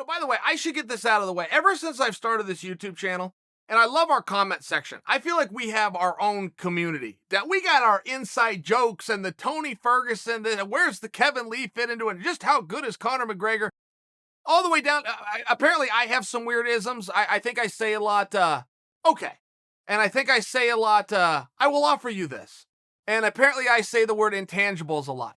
by the way, I should get this out of the way. Ever since I've started this YouTube channel, and I love our comment section, I feel like we have our own community. That we got our inside jokes and the Tony Ferguson, where's the Kevin Lee fit into it, and just how good is Conor McGregor, all the way down. Apparently, I have some weird isms. I think I say a lot, okay. And I think I say a lot, I will offer you this. And apparently I say the word intangibles a lot.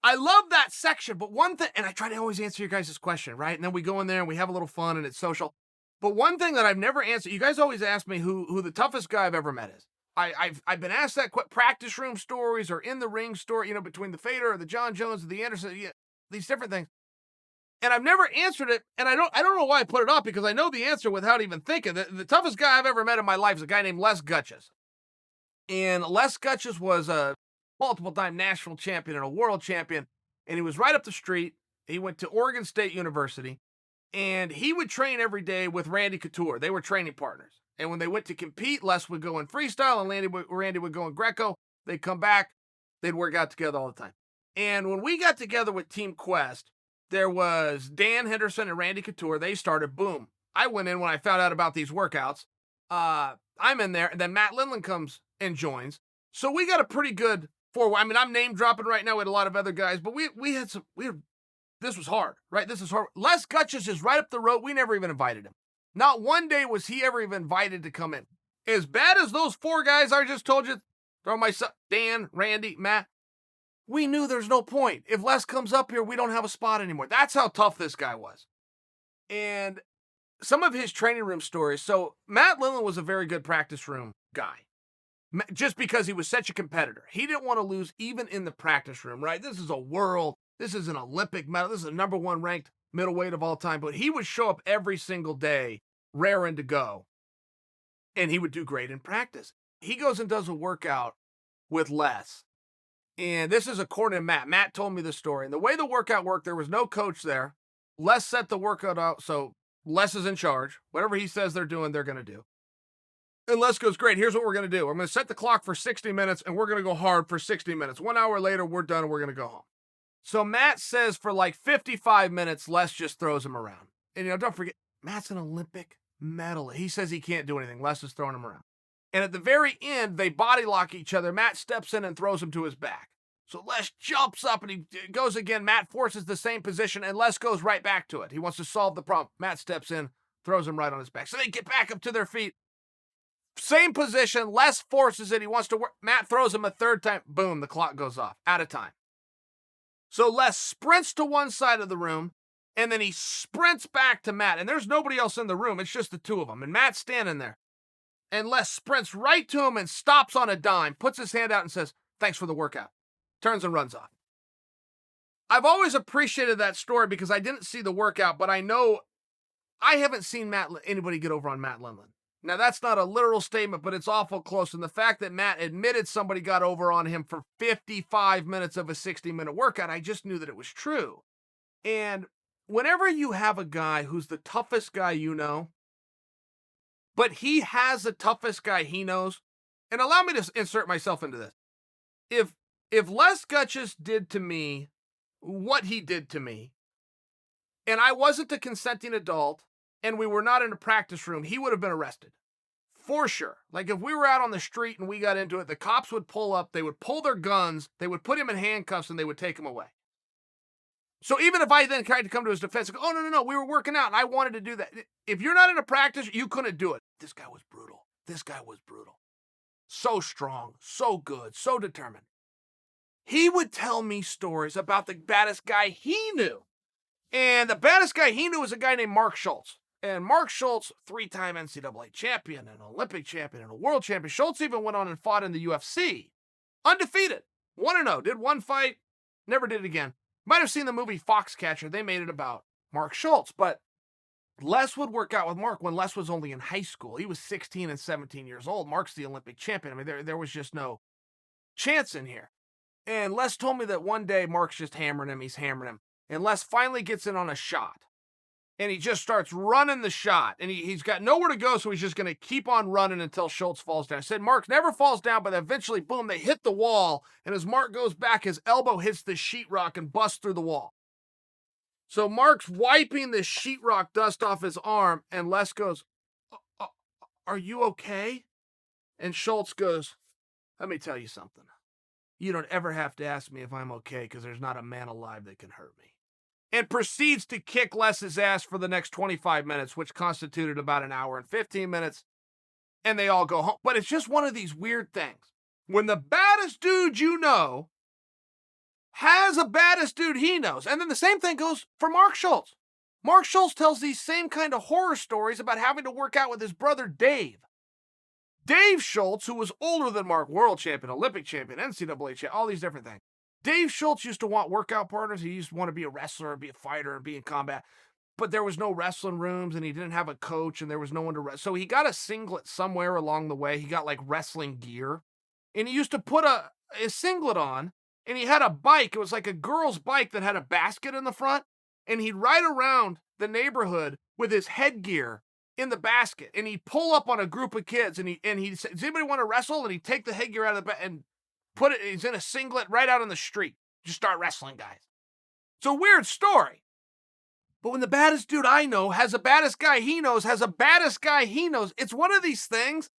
I love that section, but one thing, and I try to always answer your guys' question, right? And then we go in there and we have a little fun and it's social. But one thing that I've never answered, you guys always ask me who the toughest guy I've ever met is. I've been asked that practice room stories or in the ring story, between the Fader or the John Jones or the Anderson, these different things. And I've never answered it, and I don't know why I put it up, because I know the answer without even thinking. The toughest guy I've ever met in my life is a guy named Les Gutches. And Les Gutches was a multiple-time national champion and a world champion, and he was right up the street. He went to Oregon State University, and he would train every day with Randy Couture. They were training partners. And when they went to compete, Les would go in freestyle, and Randy would go in Greco. They'd come back. They'd work out together all the time. And when we got together with Team Quest, there was Dan Henderson and Randy Couture. They started, boom. I went in when I found out about these workouts. I'm in there, and then Matt Lindland comes and joins. So we got a pretty good forward. I mean, I'm name dropping right now with a lot of other guys, but this was hard, right? This is hard. Les Gutches is right up the road. We never even invited him. Not one day was he ever even invited to come in. As bad as those four guys I just told you, throw myself, Dan, Randy, Matt, we knew there's no point. If Les comes up here, we don't have a spot anymore. That's how tough this guy was. And some of his training room stories. So Matt Lindland was a very good practice room guy, just because he was such a competitor. He didn't want to lose even in the practice room, right? This is an Olympic medal. This is a number one ranked middleweight of all time, but he would show up every single day, raring to go, and he would do great in practice. He goes and does a workout with Les, and this is according to Matt. Matt told me the story, and the way the workout worked, there was no coach there. Les set the workout out, so Les is in charge. Whatever he says they're doing, they're going to do. And Les goes, great, here's what we're going to do. I'm going to set the clock for 60 minutes, and we're going to go hard for 60 minutes. 1 hour later, we're done, and we're going to go home. So Matt says for like 55 minutes, Les just throws him around. And, don't forget, Matt's an Olympic medalist. He says he can't do anything. Les is throwing him around. And at the very end, they body lock each other. Matt steps in and throws him to his back. So Les jumps up and he goes again. Matt forces the same position, and Les goes right back to it. He wants to solve the problem. Matt steps in, throws him right on his back. So they get back up to their feet. Same position. Les forces it. He wants to work. Matt throws him a third time. Boom, the clock goes off. Out of time. So Les sprints to one side of the room, and then he sprints back to Matt. And there's nobody else in the room. It's just the two of them. And Matt's standing there. And Les sprints right to him and stops on a dime, puts his hand out and says, thanks for the workout. Turns and runs off. I've always appreciated that story because I didn't see the workout, but I know I haven't seen anybody get over on Matt Lindland. Now, that's not a literal statement, but it's awful close. And the fact that Matt admitted somebody got over on him for 55 minutes of a 60-minute workout, I just knew that it was true. And whenever you have a guy who's the toughest guy you know, but he has the toughest guy he knows, and allow me to insert myself into this. If Les Gutches did to me what he did to me, and I wasn't a consenting adult, and we were not in a practice room, he would have been arrested. For sure. Like if we were out on the street and we got into it, the cops would pull up, they would pull their guns, they would put him in handcuffs, and they would take him away. So even if I then tried to come to his defense and go, oh, no, we were working out and I wanted to do that. If you're not in a practice, you couldn't do it. This guy was brutal. So strong, so good, so determined. He would tell me stories about the baddest guy he knew. And the baddest guy he knew was a guy named Mark Schultz. And Mark Schultz, 3-time NCAA champion, an Olympic champion, and a world champion. Schultz even went on and fought in the UFC. Undefeated. 1-0. Did one fight. Never did it again. Might have seen the movie Foxcatcher. They made it about Mark Schultz. But Les would work out with Mark when Les was only in high school. He was 16 and 17 years old. Mark's the Olympic champion. I mean, there was just no chance in here. And Les told me that one day Mark's just hammering him. He's hammering him. And Les finally gets in on a shot. And he just starts running the shot. And he's got nowhere to go, so he's just going to keep on running until Schultz falls down. I said, Mark never falls down, but eventually, boom, they hit the wall. And as Mark goes back, his elbow hits the sheetrock and busts through the wall. So Mark's wiping the sheetrock dust off his arm, and Les goes, are you okay? And Schultz goes, let me tell you something. You don't ever have to ask me if I'm okay, because there's not a man alive that can hurt me. And proceeds to kick Les's ass for the next 25 minutes, which constituted about an hour and 15 minutes. And they all go home. But it's just one of these weird things. When the baddest dude you know has a baddest dude he knows. And then the same thing goes for Mark Schultz. Mark Schultz tells these same kind of horror stories about having to work out with his brother Dave. Dave Schultz, who was older than Mark, world champion, Olympic champion, NCAA champion, all these different things. Dave Schultz used to want workout partners. He used to want to be a wrestler, be a fighter, and be in combat. But there was no wrestling rooms, and he didn't have a coach, and there was no one to wrestle. So he got a singlet somewhere along the way. He got like wrestling gear. And he used to put a singlet on, and he had a bike. It was like a girl's bike that had a basket in the front. And he'd ride around the neighborhood with his headgear in the basket. And he'd pull up on a group of kids, and he'd say, does anybody want to wrestle? And he'd take the headgear out of the basket and put it, he's in a singlet right out on the street. Just start wrestling guys. It's a weird story. But when the baddest dude I know has a baddest guy he knows, has a baddest guy he knows, it's one of these things.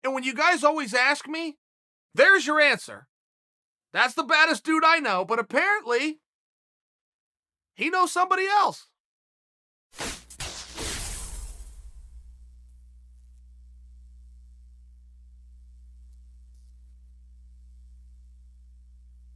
And when you guys always ask me, there's your answer. That's the baddest dude I know, but apparently he knows somebody else.